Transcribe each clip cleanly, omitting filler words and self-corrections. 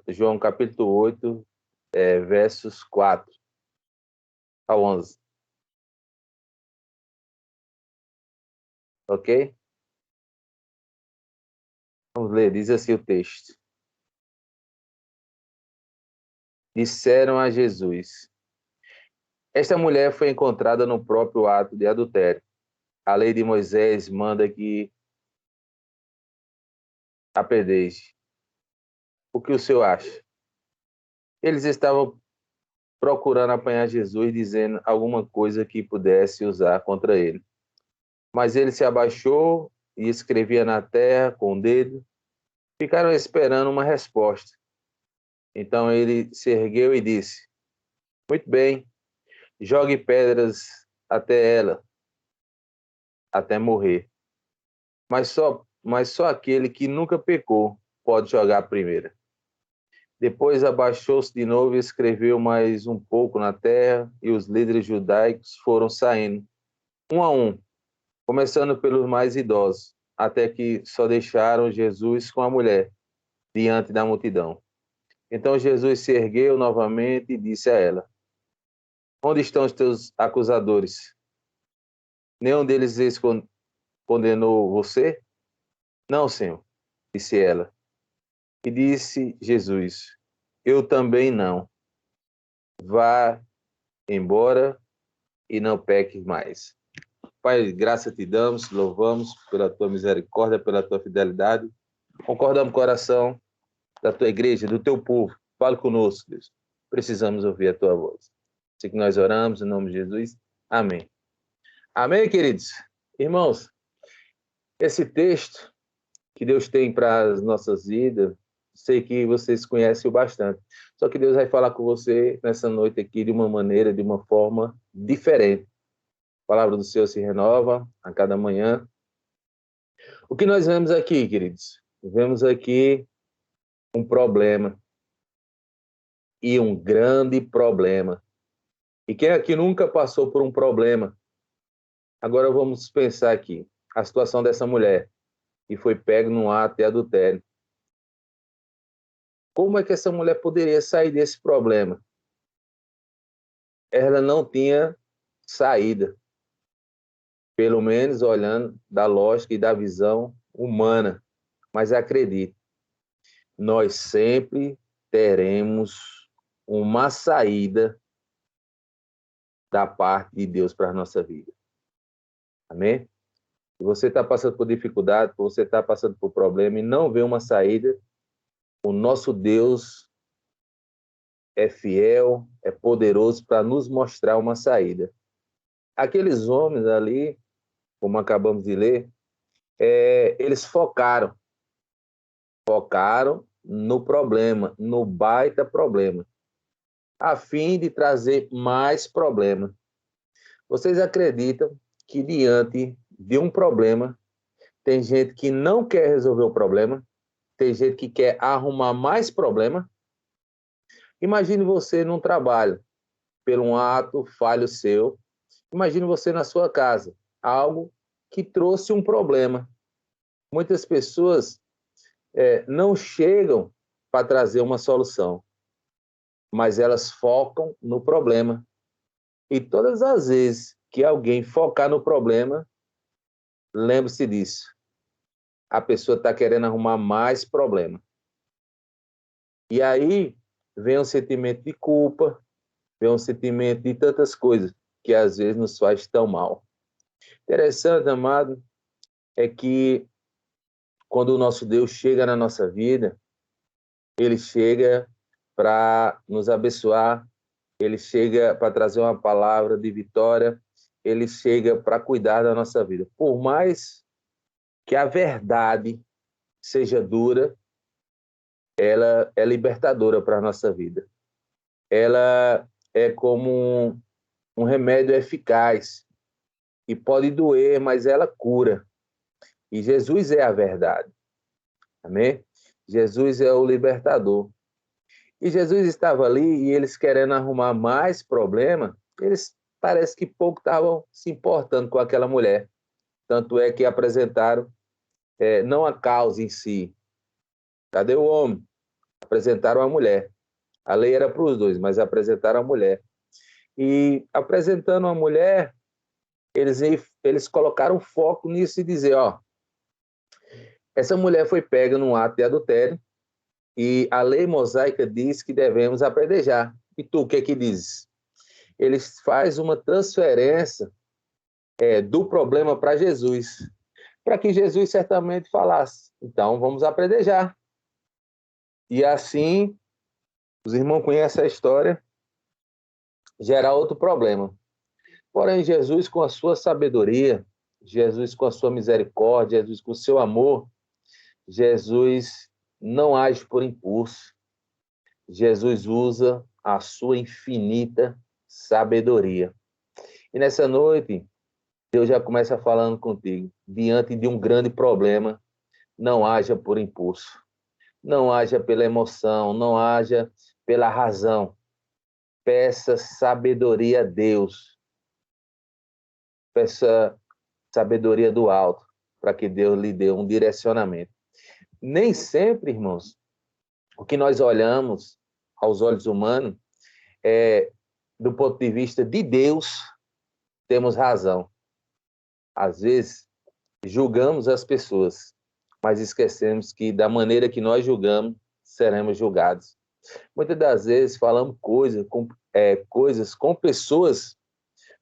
João capítulo 8, versos 4 a 11. Ok? Vamos ler, diz assim o texto. Disseram a Jesus: esta mulher foi encontrada no próprio ato de adultério. A lei de Moisés manda que a apedreje. O que o senhor acha? Eles estavam procurando apanhar Jesus, dizendo alguma coisa que pudesse usar contra ele. Mas ele se abaixou e escrevia na terra com o dedo. Ficaram esperando uma resposta. Então ele se ergueu e disse: muito bem, jogue pedras até ela, até morrer. Mas só aquele que nunca pecou pode jogar a primeira. Depois abaixou-se de novo e escreveu mais um pouco na terra, e os líderes judaicos foram saindo, um a um, começando pelos mais idosos, até que só deixaram Jesus com a mulher, diante da multidão. Então Jesus se ergueu novamente e disse a ela: onde estão os teus acusadores? Nenhum deles condenou você? Não, Senhor, disse ela. E disse Jesus: eu também não. Vá embora e não peques mais. Pai, graça te damos, louvamos pela tua misericórdia, pela tua fidelidade. Concordamos com o coração da tua igreja, do teu povo. Fala conosco, Deus. Precisamos ouvir a tua voz. Assim que nós oramos, em nome de Jesus. Amém. Amém, queridos? Irmãos, esse texto que Deus tem para as nossas vidas, sei que vocês conhecem o bastante. Só que Deus vai falar com você nessa noite aqui de uma maneira, de uma forma diferente. A palavra do Senhor se renova a cada manhã. O que nós vemos aqui, queridos? Vemos aqui um problema. E um grande problema. E quem aqui nunca passou por um problema? Agora vamos pensar aqui. A situação dessa mulher que foi pega num ato de adultério. Como é que essa mulher poderia sair desse problema? Ela não tinha saída. Pelo menos olhando da lógica e da visão humana. Mas acredite, nós sempre teremos uma saída da parte de Deus para a nossa vida. Amém? Se você está passando por dificuldade, se você está passando por problema e não vê uma saída, o nosso Deus é fiel, é poderoso para nos mostrar uma saída. Aqueles homens ali, como acabamos de ler, eles focaram no problema, no baita problema, a fim de trazer mais problema. Vocês acreditam que diante de um problema, tem gente que não quer resolver o problema, tem gente que quer arrumar mais problema? Imagine você num trabalho, por um ato falho seu. Imagine você na sua casa, algo que trouxe um problema. Muitas pessoas não chegam para trazer uma solução, mas elas focam no problema. E todas as vezes que alguém focar no problema, lembre-se disso. A pessoa está querendo arrumar mais problema. E aí vem um sentimento de culpa, vem um sentimento de tantas coisas que às vezes nos faz tão mal. Interessante, amado, é que quando o nosso Deus chega na nossa vida, ele chega para nos abençoar, ele chega para trazer uma palavra de vitória, ele chega para cuidar da nossa vida. Por mais que a verdade seja dura, ela é libertadora para a nossa vida. Ela é como um remédio eficaz, que pode doer, mas ela cura. E Jesus é a verdade. Amém? Jesus é o libertador. E Jesus estava ali e eles querendo arrumar mais problema, eles parece que pouco estavam se importando com aquela mulher. Tanto é que apresentaram não a causa em si. Cadê o homem? Apresentaram a mulher. A lei era para os dois, mas apresentaram a mulher. E apresentando a mulher, eles colocaram foco nisso e dizer, ó, essa mulher foi pega num ato de adultério e a lei mosaica diz que devemos apedrejar. E tu, o que é que dizes? Eles fazem uma transferência do problema para Jesus, para que Jesus certamente falasse, então vamos apedrejar. E assim, os irmãos conhecem a história, gerar outro problema. Porém, Jesus, com a sua sabedoria, Jesus, com a sua misericórdia, Jesus, com o seu amor, Jesus não age por impulso. Jesus usa a sua infinita sabedoria. E nessa noite, Deus já começa falando contigo. Diante de um grande problema, não haja por impulso. Não haja pela emoção, não haja pela razão. Peça sabedoria a Deus. Peça sabedoria do alto, para que Deus lhe dê um direcionamento. Nem sempre, irmãos, o que nós olhamos aos olhos humanos do ponto de vista de Deus, temos razão. Às vezes, julgamos as pessoas, mas esquecemos que da maneira que nós julgamos, seremos julgados. Muitas das vezes falamos coisas com pessoas,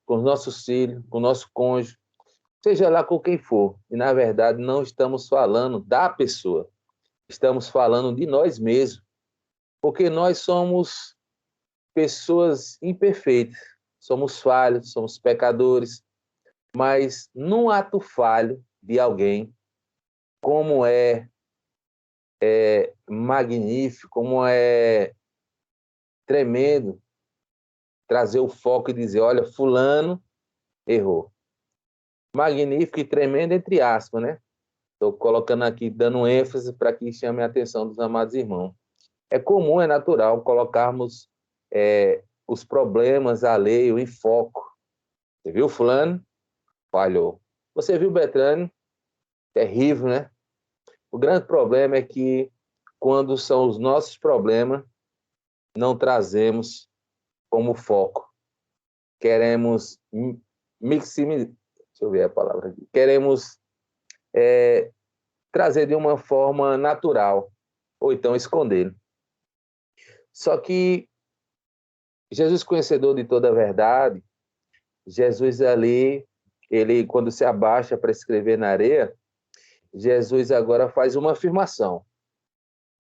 com os nossos filhos, com o nosso cônjuge, seja lá com quem for, e na verdade não estamos falando da pessoa, estamos falando de nós mesmos, porque nós somos pessoas imperfeitas, somos falhos, somos pecadores, mas num ato falho de alguém, como é magnífico, como é tremendo trazer o foco e dizer, olha, fulano errou. Magnífico e tremendo entre aspas, né? Estou colocando aqui, dando ênfase para que chame a atenção dos amados irmãos. É comum, é natural colocarmos os problemas alheios em foco. Você viu fulano? Falhou. Você viu Beltrano? Terrível, né? O grande problema é que quando são os nossos problemas, não trazemos como foco. Queremos maximizar, deixa eu ver a palavra aqui. Queremos trazer de uma forma natural, ou então esconder. Só que Jesus, conhecedor de toda a verdade, Jesus ali, ele quando se abaixa para escrever na areia, Jesus agora faz uma afirmação.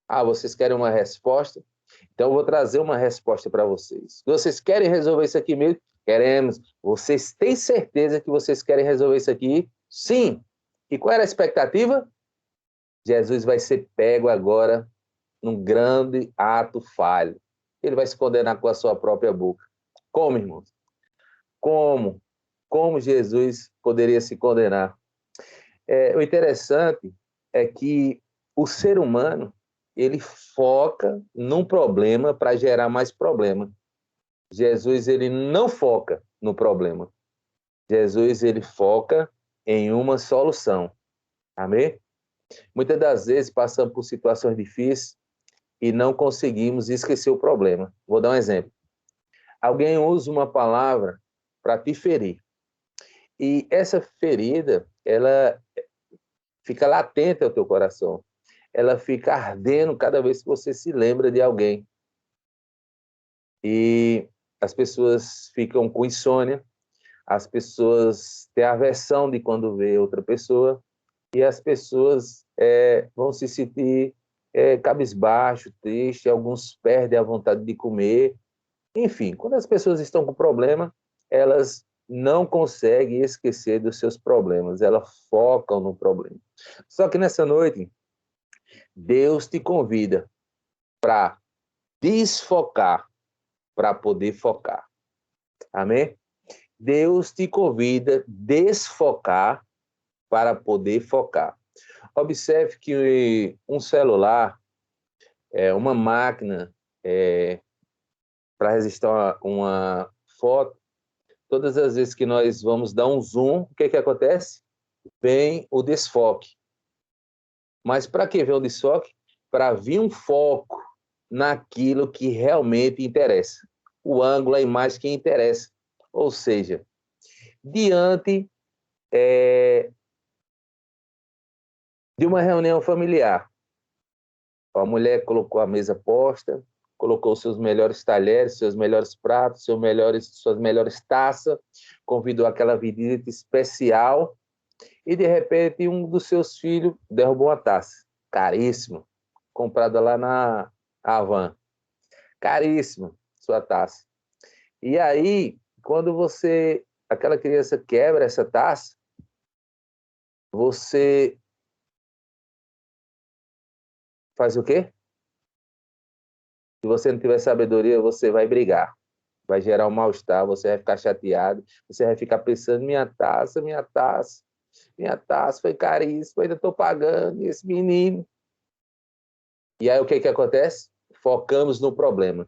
Ah, vocês querem uma resposta? Então eu vou trazer uma resposta para vocês. Vocês querem resolver isso aqui mesmo? Queremos. Vocês têm certeza que vocês querem resolver isso aqui? Sim. E qual era a expectativa? Jesus vai ser pego agora num grande ato falho. Ele vai se condenar com a sua própria boca. Como, irmãos? Como? Como Jesus poderia se condenar? O interessante é que o ser humano, ele foca num problema para gerar mais problema. Jesus, ele não foca no problema. Jesus, ele foca em uma solução. Amém? Muitas das vezes passamos por situações difíceis e não conseguimos esquecer o problema. Vou dar um exemplo. Alguém usa uma palavra para te ferir. E essa ferida, ela fica latente ao teu coração. Ela fica ardendo cada vez que você se lembra de alguém. E as pessoas ficam com insônia, as pessoas têm aversão de quando vê outra pessoa, e as pessoas vão se sentir cabisbaixo, triste, alguns perdem a vontade de comer. Enfim, quando as pessoas estão com problema, elas não conseguem esquecer dos seus problemas, elas focam no problema. Só que nessa noite, Deus te convida para desfocar, para poder focar. Amém? Deus te convida a desfocar para poder focar. Observe que um celular, uma máquina para registrar uma foto, todas as vezes que nós vamos dar um zoom, o que acontece? Vem o desfoque. Mas para que vem o desfoque? Para vir um foco. naquilo que realmente interessa. O ângulo, a imagem que interessa. Ou seja, diante de uma reunião familiar, a mulher colocou a mesa posta, colocou seus melhores talheres, seus melhores pratos, suas melhores taças, convidou aquela visita especial e, de repente, um dos seus filhos derrubou uma taça, caríssima, comprada lá na Havan. Caríssima sua taça. E aí, quando aquela criança quebra essa taça, você faz o quê? Se você não tiver sabedoria, você vai brigar. Vai gerar um mal-estar, você vai ficar chateado, você vai ficar pensando, minha taça foi caríssima, ainda estou pagando, esse menino. E aí o que acontece? Focamos no problema.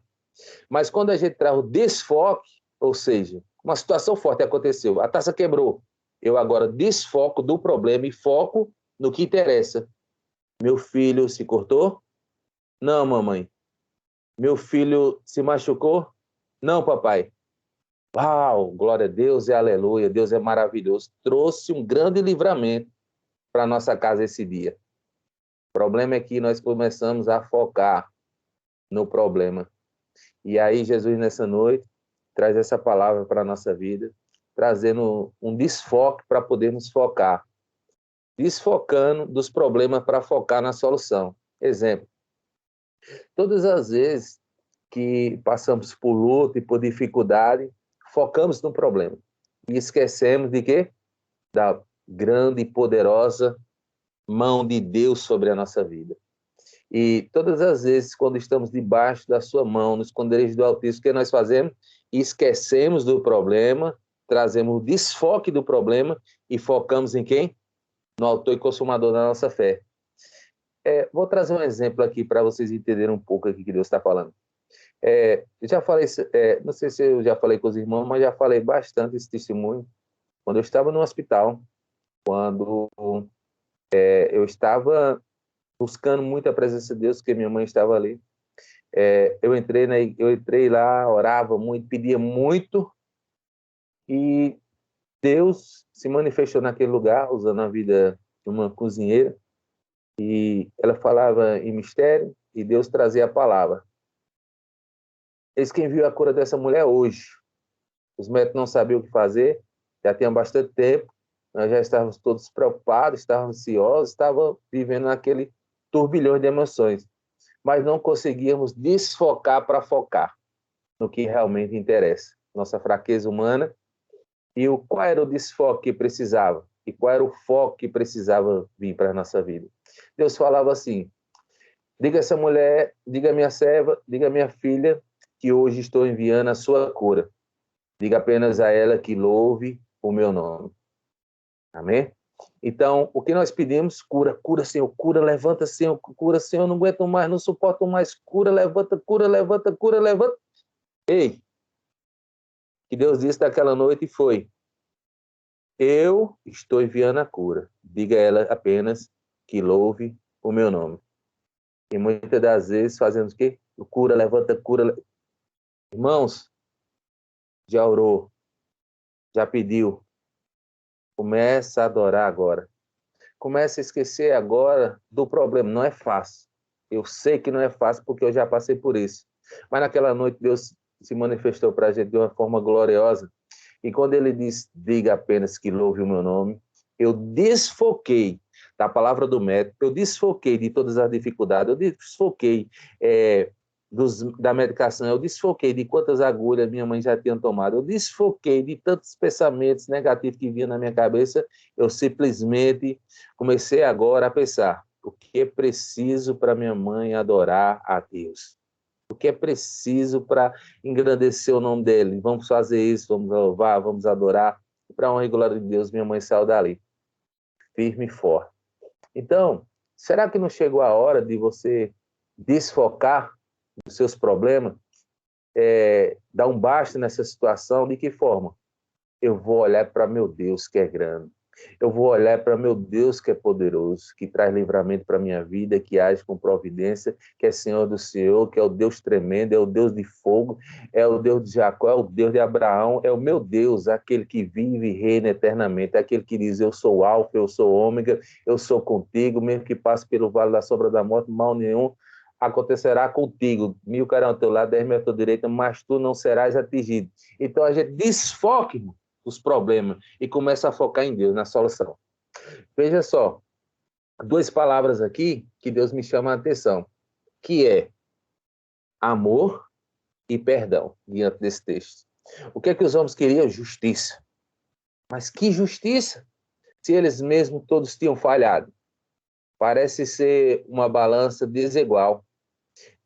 Mas quando a gente traz o desfoque, ou seja, uma situação forte aconteceu, a taça quebrou, eu agora desfoco do problema e foco no que interessa. Meu filho se cortou? Não, mamãe. Meu filho se machucou? Não, papai. Uau, glória a Deus e aleluia, Deus é maravilhoso. Trouxe um grande livramento para nossa casa esse dia. O problema é que nós começamos a focar no problema. E aí Jesus, nessa noite, traz essa palavra para a nossa vida, trazendo um desfoque para podermos focar. Desfocando dos problemas para focar na solução. Exemplo, todas as vezes que passamos por luta e por dificuldade, focamos no problema. E esquecemos de quê? Da grande e poderosa mão de Deus sobre a nossa vida. E todas as vezes, quando estamos debaixo da sua mão, no esconderijo do Altíssimo, o que nós fazemos? Esquecemos do problema, trazemos o desfoque do problema e focamos em quem? No autor e consumador da nossa fé. Vou trazer um exemplo aqui para vocês entenderem um pouco o que Deus está falando. Já falei, não sei se eu já falei com os irmãos, mas já falei bastante esse testemunho. Quando eu estava no hospital, quando eu estava buscando muito a presença de Deus, porque minha mãe estava ali, eu entrei lá, orava muito, pedia muito, e Deus se manifestou naquele lugar, usando a vida de uma cozinheira, e ela falava em mistério, e Deus trazia a palavra. Eis quem viu a cura dessa mulher hoje. Os médicos não sabiam o que fazer, já tinha bastante tempo, nós já estávamos todos preocupados, estávamos ansiosos, estávamos vivendo naquele turbilhão de emoções, mas não conseguíamos desfocar para focar no que realmente interessa, nossa fraqueza humana, e qual era o desfoque que precisava, e qual era o foco que precisava vir para a nossa vida. Deus falava assim, diga a essa mulher, diga a minha serva, diga a minha filha, que hoje estou enviando a sua cura. Diga apenas a ela que louve o meu nome. Amém? Então, o que nós pedimos? Cura, cura, Senhor, cura, levanta, Senhor, cura, Senhor, não aguento mais, não suporto mais, cura, levanta, cura, levanta, cura, levanta. Ei, que Deus disse naquela noite foi, eu estou enviando a cura. Diga a ela apenas que louve o meu nome. E muitas das vezes fazemos o quê? Cura, levanta, cura. Irmãos, já orou, já pediu. Começa a adorar agora. Começa a esquecer agora do problema. Não é fácil. Eu sei que não é fácil porque eu já passei por isso. Mas naquela noite Deus se manifestou para a gente de uma forma gloriosa. E quando ele diz, diga apenas que louve o meu nome, eu desfoquei da palavra do médico, eu desfoquei de todas as dificuldades, eu desfoquei da medicação, eu desfoquei de quantas agulhas minha mãe já tinha tomado, eu desfoquei de tantos pensamentos negativos que vinham na minha cabeça, eu simplesmente comecei agora a pensar, o que é preciso para minha mãe adorar a Deus? O que é preciso para engrandecer o nome dele? Vamos fazer isso, vamos louvar, vamos adorar. Para a honra e glória de Deus, minha mãe saiu dali, firme e forte. Então, será que não chegou a hora de você desfocar dos seus problemas? Dar um basta nessa situação? De que forma? Eu vou olhar para meu Deus, que é grande. Eu vou olhar para meu Deus que é poderoso, que traz livramento para a minha vida, que age com providência, que é Senhor do Senhor, que é o Deus tremendo, é o Deus de fogo, é o Deus de Jacó, é o Deus de Abraão, é o meu Deus, aquele que vive e reina eternamente, aquele que diz, eu sou Alfa, eu sou Ômega, eu sou contigo, mesmo que passe pelo vale da sombra da morte, mal nenhum acontecerá contigo. 1000 cairão ao teu lado, 10 à tua direita, mas tu não serás atingido. Então a gente desfoque, irmão, os problemas e começa a focar em Deus, na solução. Veja só, duas palavras aqui que Deus me chama a atenção, que é amor e perdão, diante desse texto. O que é que os homens queriam? Justiça. Mas que justiça? Se eles mesmos todos tinham falhado. Parece ser uma balança desigual.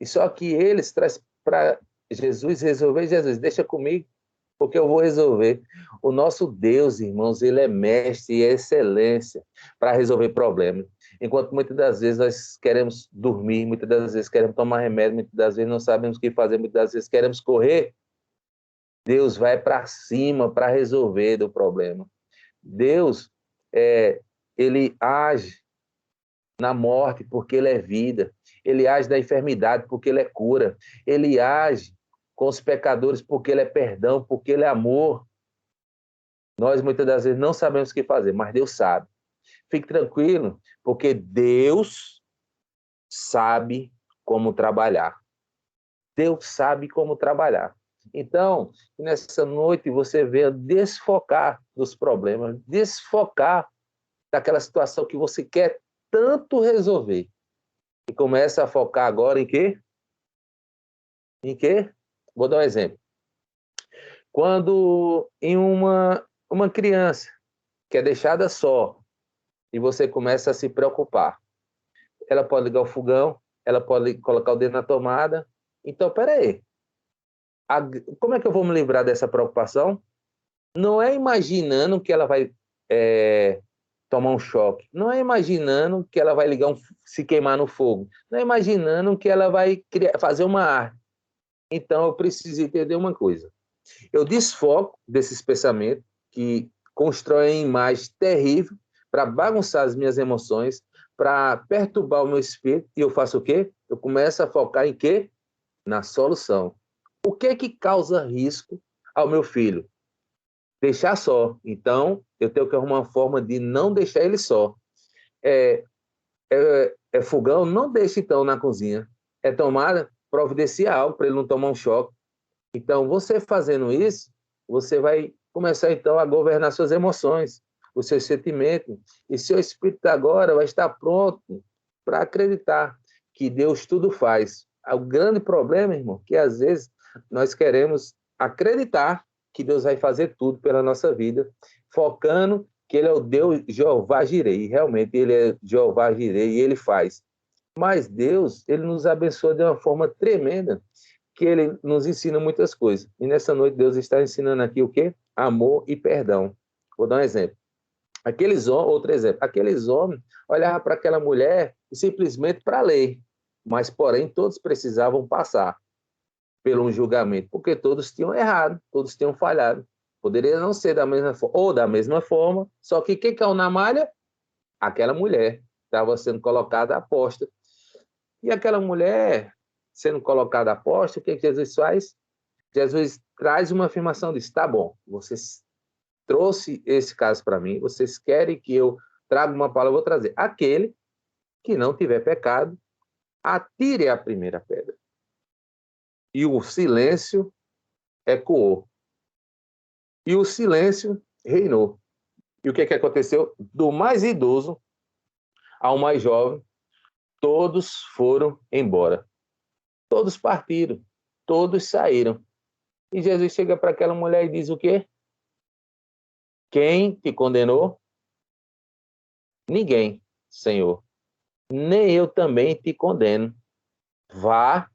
E só que eles trazem para Jesus resolver. Jesus, deixa comigo, porque eu vou resolver. O nosso Deus, irmãos, ele é mestre e é excelência para resolver problemas. Enquanto muitas das vezes nós queremos dormir, muitas das vezes queremos tomar remédio, muitas das vezes não sabemos o que fazer, muitas das vezes queremos correr, Deus vai para cima para resolver o problema. Deus, ele age na morte porque ele é vida. Ele age na enfermidade porque ele é cura. Ele age com os pecadores porque ele é perdão, porque ele é amor. Nós, muitas das vezes, não sabemos o que fazer, mas Deus sabe. Fique tranquilo, porque Deus sabe como trabalhar. Deus sabe como trabalhar. Então, nessa noite, você venha desfocar dos problemas, desfocar daquela situação que você quer tanto resolver. E começa a focar agora em quê? Em quê? Vou dar um exemplo. Quando em uma criança que é deixada só e você começa a se preocupar, ela pode ligar o fogão, ela pode colocar o dedo na tomada. Então, peraí. Como é que eu vou me livrar dessa preocupação? Não é imaginando que ela vai tomar um choque. Não é imaginando que ela vai se queimar no fogo. Não é imaginando que ela vai fazer uma arte. Então, eu preciso entender uma coisa. Eu desfoco desses pensamentos que constroem imagens terríveis para bagunçar as minhas emoções, para perturbar o meu espírito. E eu faço o quê? Eu começo a focar em quê? Na solução. O que é que causa risco ao meu filho? Deixar só. Então, eu tenho que arrumar uma forma de não deixar ele só. É fogão? Não deixe, então, na cozinha. É tomada? Providencia algo para ele não tomar um choque. Então, você fazendo isso, você vai começar, então, a governar suas emoções, os seus sentimentos. E seu espírito agora vai estar pronto para acreditar que Deus tudo faz. O grande problema, irmão, que às vezes nós queremos acreditar que Deus vai fazer tudo pela nossa vida, focando que Ele é o Deus Jeová Jireh. E realmente Ele é Jeová Jireh e Ele faz. Mas Deus, Ele nos abençoa de uma forma tremenda, que Ele nos ensina muitas coisas. E nessa noite Deus está ensinando aqui o quê? Amor e perdão. Vou dar um exemplo. Outro exemplo. Aqueles homens olhavam para aquela mulher simplesmente para ler, mas porém todos precisavam passar por um julgamento, porque todos tinham errado, todos tinham falhado. Poderia não ser da mesma forma, ou da mesma forma, só que quem caiu na malha? Aquela mulher estava sendo colocada à posta. E aquela mulher sendo colocada à posta, o que Jesus faz? Jesus traz uma afirmação, diz, tá bom, vocês trouxe esse caso para mim, vocês querem que eu traga uma palavra, eu vou trazer. Aquele que não tiver pecado, atire a primeira pedra. E o silêncio ecoou. E o silêncio reinou. E o que aconteceu? Do mais idoso ao mais jovem, todos foram embora. Todos partiram. Todos saíram. E Jesus chega para aquela mulher e diz o quê? Quem te condenou? Ninguém, Senhor. Nem eu também te condeno. Vá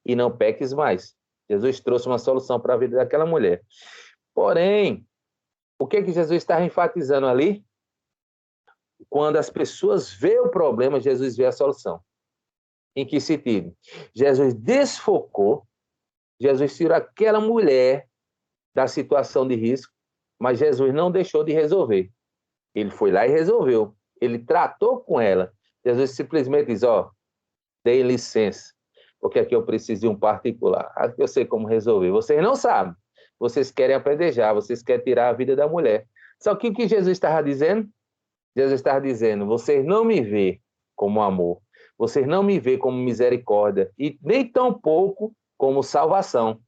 e não peques mais. Jesus trouxe uma solução para a vida daquela mulher. Porém, o que Jesus está enfatizando ali? Quando as pessoas veem o problema, Jesus vê a solução. Em que sentido? Jesus desfocou, Jesus tirou aquela mulher da situação de risco, mas Jesus não deixou de resolver. Ele foi lá e resolveu. Ele tratou com ela. Jesus simplesmente diz, ó, dê licença, porque aqui eu preciso de um particular. Aqui eu sei como resolver. Vocês não sabem. Vocês querem apedrejar, vocês querem tirar a vida da mulher. Só que o que Jesus estava dizendo? Jesus estava dizendo, vocês não me vê como amor. Vocês não me vê como misericórdia. E nem tão pouco como salvação.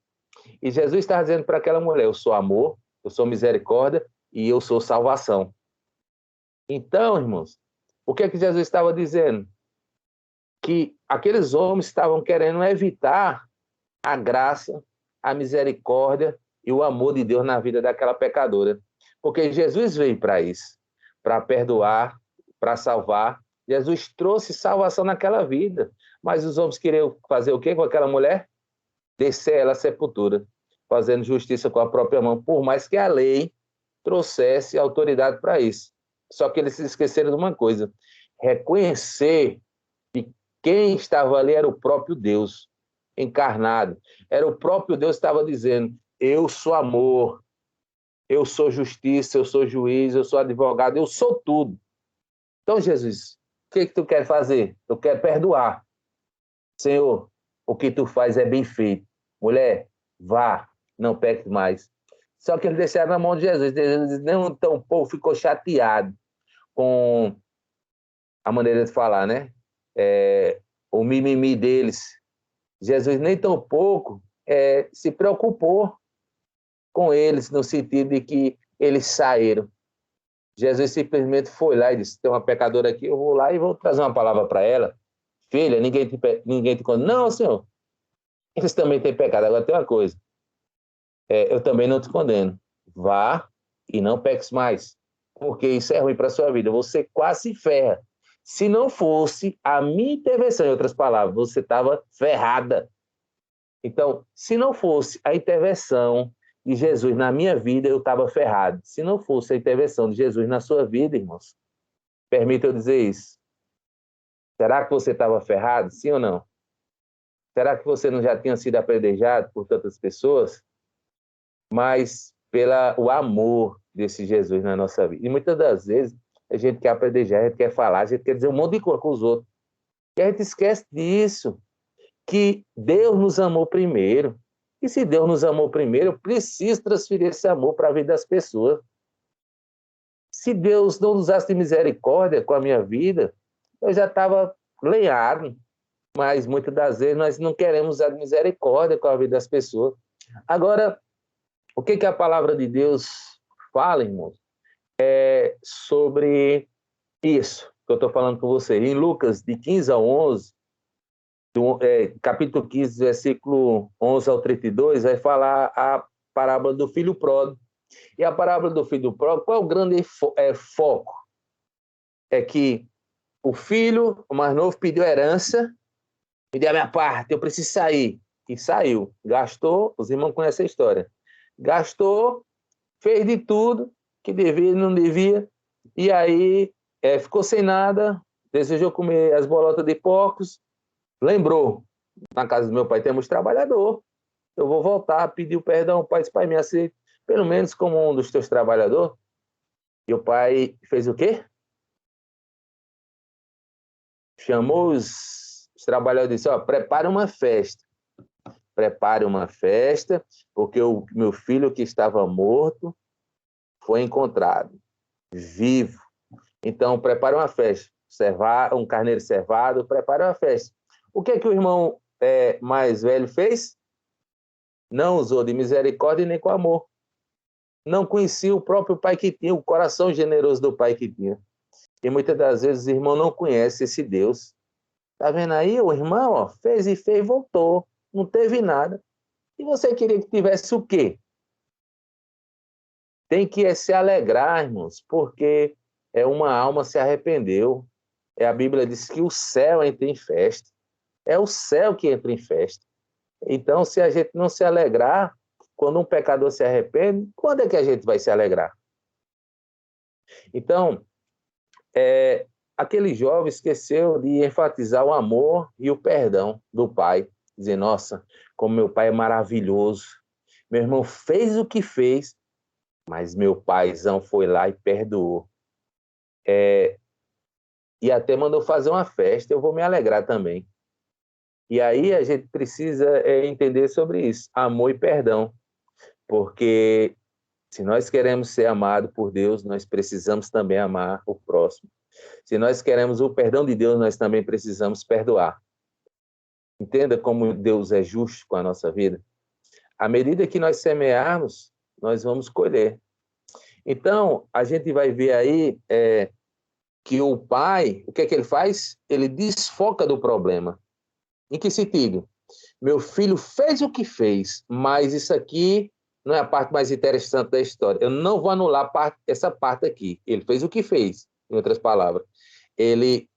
E Jesus estava dizendo para aquela mulher, eu sou amor, eu sou misericórdia e eu sou salvação. Então, irmãos, o que é que Jesus estava dizendo? Que aqueles homens estavam querendo evitar a graça, a misericórdia e o amor de Deus na vida daquela pecadora. Porque Jesus veio para isso, para perdoar, para salvar. Jesus trouxe salvação naquela vida. Mas os homens queriam fazer o quê com aquela mulher? Descer ela à sepultura, fazendo justiça com a própria mão, por mais que a lei trouxesse autoridade para isso. Só que eles se esqueceram de uma coisa: reconhecer que quem estava ali era o próprio Deus encarnado. Era o próprio Deus que estava dizendo: eu sou amor, eu sou justiça, eu sou juiz, eu sou advogado, eu sou tudo. Então, Jesus, o que tu quer fazer? Eu quero perdoar. Senhor, o que tu faz é bem feito. Mulher, vá, não peque mais. Só que eles deixaram na mão de Jesus. Jesus nem tão pouco ficou chateado com a maneira de falar, né? O mimimi deles. Jesus nem tão pouco se preocupou com eles, no sentido de que eles saíram. Jesus simplesmente foi lá e disse, tem uma pecadora aqui, eu vou lá e vou trazer uma palavra para ela. Filha, ninguém te condena. Não, senhor, eles também têm pecado. Agora tem uma coisa, eu também não te condeno. Vá e não peques mais, porque isso é ruim para a sua vida. Você quase se ferra. Se não fosse a minha intervenção, em outras palavras, você estava ferrada. Então, se não fosse a intervenção de Jesus na minha vida, eu estava ferrado. Se não fosse a intervenção de Jesus na sua vida, irmãos, permita eu dizer isso. Será que você estava ferrado? Sim ou não? Será que você não já tinha sido apedrejado por tantas pessoas? Mas pelo amor desse Jesus na nossa vida. E muitas das vezes a gente quer apedrejar, a gente quer falar, a gente quer dizer um monte de coisa com os outros. E a gente esquece disso, que Deus nos amou primeiro. E se Deus nos amou primeiro, eu preciso transferir esse amor para a vida das pessoas. Se Deus não usasse de misericórdia com a minha vida, eu já estava lenhado. Mas muitas das vezes nós não queremos usar de misericórdia com a vida das pessoas. Agora, o que a palavra de Deus fala, irmãos, sobre isso que eu estou falando com você? Em Lucas, de 15 a 11, capítulo 15, versículo 11 ao 32, vai falar a parábola do filho pródigo. E a parábola do filho pródigo, qual é o grande foco? É que o filho, o mais novo, pediu herança, me dê a minha parte, eu preciso sair. E saiu. Gastou, os irmãos conhecem a história. Gastou, fez de tudo que devia e não devia, e aí ficou sem nada, desejou comer as bolotas de porcos, lembrou, na casa do meu pai temos trabalhador, eu vou voltar, pediu perdão, pai disse, pai, me aceita, pelo menos como um dos teus trabalhadores. E o pai fez o quê? Chamou os trabalhadores e disse, ó, prepare uma festa, porque o meu filho que estava morto foi encontrado, vivo. Então, prepare uma festa, um carneiro cevado, prepare uma festa. O que o irmão mais velho fez? Não usou de misericórdia nem com amor. Não conhecia o próprio pai que tinha, o coração generoso do pai que tinha. E muitas das vezes o irmão não conhece esse Deus. Tá vendo aí? O irmão fez e fez e voltou. Não teve nada. E você queria que tivesse o quê? Tem que se alegrar, irmãos, porque uma alma se arrependeu. A Bíblia diz que o céu entra em festa. É o céu que entra em festa. Então, se a gente não se alegrar, quando um pecador se arrepende, quando é que a gente vai se alegrar? Então, aquele jovem esqueceu de enfatizar o amor e o perdão do pai. Dizer, nossa, como meu pai é maravilhoso. Meu irmão fez o que fez, mas meu paizão foi lá e perdoou. e até mandou fazer uma festa, eu vou me alegrar também. E aí a gente precisa entender sobre isso, amor e perdão, porque se nós queremos ser amados por Deus, nós precisamos também amar o próximo. Se nós queremos o perdão de Deus, nós também precisamos perdoar. Entenda como Deus é justo com a nossa vida. À medida que nós semearmos, nós vamos colher. Então, a gente vai ver aí que o pai, o que é que ele faz? Ele desfoca do problema. Em que sentido? Meu filho fez o que fez, mas isso aqui não é a parte mais interessante da história. Eu não vou anular essa parte aqui. Ele fez o que fez, em outras palavras. Ele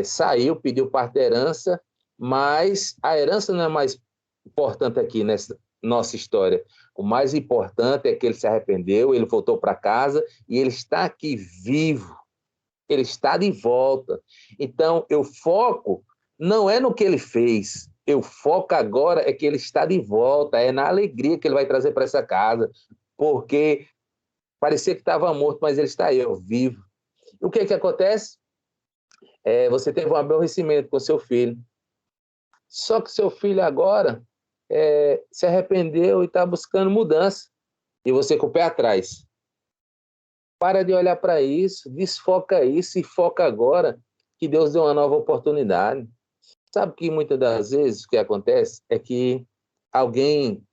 saiu, pediu parte da herança, mas a herança não é mais importante aqui nessa nossa história. O mais importante é que ele se arrependeu, ele voltou para casa e ele está aqui vivo. Ele está de volta. Então, eu foco não é no que ele fez, eu foco agora é que ele está de volta, é na alegria que ele vai trazer para essa casa, porque parecia que estava morto, mas ele está aí, ó, vivo. E o que que acontece? Você teve um aborrecimento com seu filho, só que seu filho agora se arrependeu e está buscando mudança, e você com o pé atrás. Para de olhar para isso, desfoca isso e foca agora que Deus deu uma nova oportunidade. Sabe que muitas das vezes o que acontece é que alguém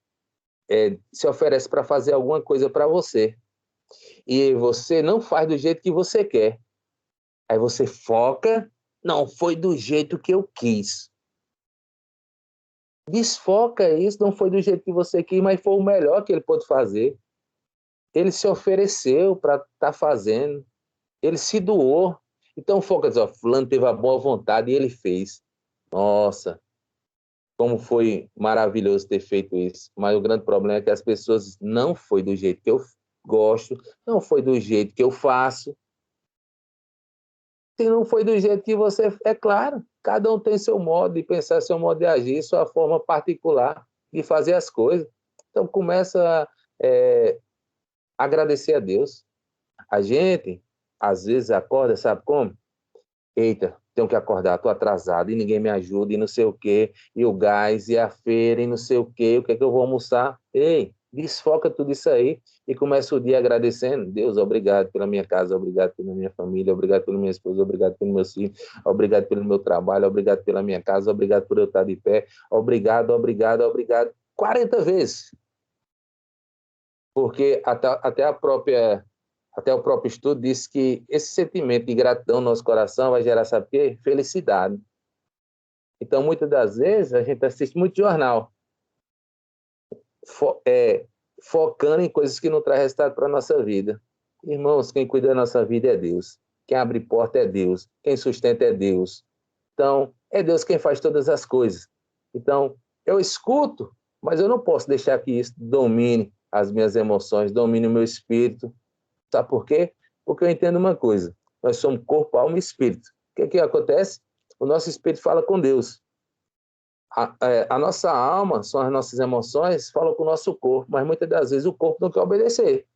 se oferece para fazer alguma coisa para você e você não faz do jeito que você quer. Aí você foca, não foi do jeito que eu quis. Desfoca isso, não foi do jeito que você quis, mas foi o melhor que ele pôde fazer. Ele se ofereceu para estar fazendo, ele se doou. Então foca, diz, ó, fulano teve a boa vontade e ele fez. Nossa, como foi maravilhoso ter feito isso. Mas o grande problema é que as pessoas não foi do jeito que eu gosto, não foi do jeito que eu faço. Se não foi do jeito que você... É claro, cada um tem seu modo de pensar, seu modo de agir, sua forma particular de fazer as coisas. Então começa a agradecer a Deus. A gente, às vezes, acorda, sabe como? Eita, tenho que acordar, estou atrasado, e ninguém me ajuda, e não sei o quê, e o gás, e a feira, e não sei o quê, o que é que eu vou almoçar? Ei, desfoca tudo isso aí e começa o dia agradecendo. Deus, obrigado pela minha casa, obrigado pela minha família, obrigado pela minha esposa, obrigado pelo meu filho, obrigado pelo meu trabalho, obrigado pela minha casa, obrigado por eu estar de pé, obrigado, obrigado, obrigado, 40 vezes. Porque até o próprio estudo diz que esse sentimento de gratidão no nosso coração vai gerar, sabe o quê? Felicidade. Então, muitas das vezes, a gente assiste muito jornal, focando em coisas que não trazem resultado para a nossa vida. Irmãos, quem cuida da nossa vida é Deus. Quem abre porta é Deus. Quem sustenta é Deus. Então, é Deus quem faz todas as coisas. Então, eu escuto, mas eu não posso deixar que isso domine as minhas emoções, domine o meu espírito. Sabe por quê? Porque eu entendo uma coisa. Nós somos corpo, alma e espírito. O que acontece? O nosso espírito fala com Deus. A nossa alma, são as nossas emoções, falam com o nosso corpo, mas muitas das vezes o corpo não quer obedecer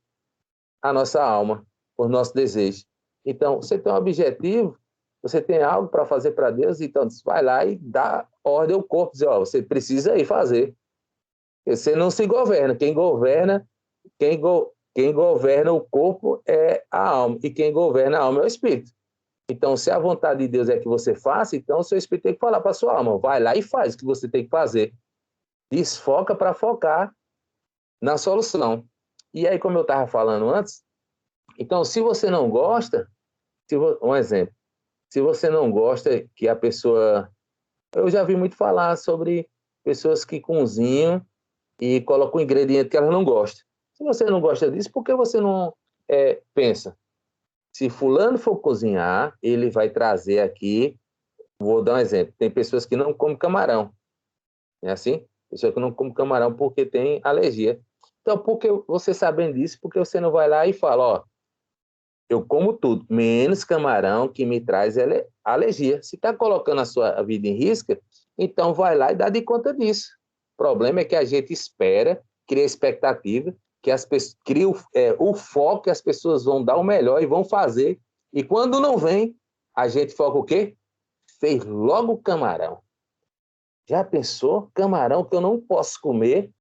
à nossa alma, por nosso desejo. Então, você tem um objetivo, você tem algo para fazer para Deus, então vai lá e dá ordem ao corpo, diz, ó, você precisa ir fazer. Você não se governa, quem governa o corpo é a alma, e quem governa a alma é o espírito. Então, se a vontade de Deus é que você faça, então o seu espírito tem que falar para a sua alma, vai lá e faz o que você tem que fazer. Desfoca para focar na solução. E aí, como eu estava falando antes, então, se você não gosta, um exemplo, se você não gosta que a pessoa... Eu já vi muito falar sobre pessoas que cozinham e colocam um ingrediente que elas não gostam. Se você não gosta disso, por que você não pensa? Se fulano for cozinhar, ele vai trazer aqui, vou dar um exemplo, tem pessoas que não comem camarão, não é assim? Pessoas que não comem camarão porque tem alergia. Então, porque você sabendo disso, porque você não vai lá e fala, ó, eu como tudo, menos camarão que me traz alergia. Se está colocando a sua vida em risco, então vai lá e dá de conta disso. O problema é que a gente espera, cria expectativa, que as pessoas cria o foco que as pessoas vão dar o melhor e vão fazer E quando não vem, a gente foca o quê? Fez logo camarão. Já pensou? Camarão que eu não posso comer,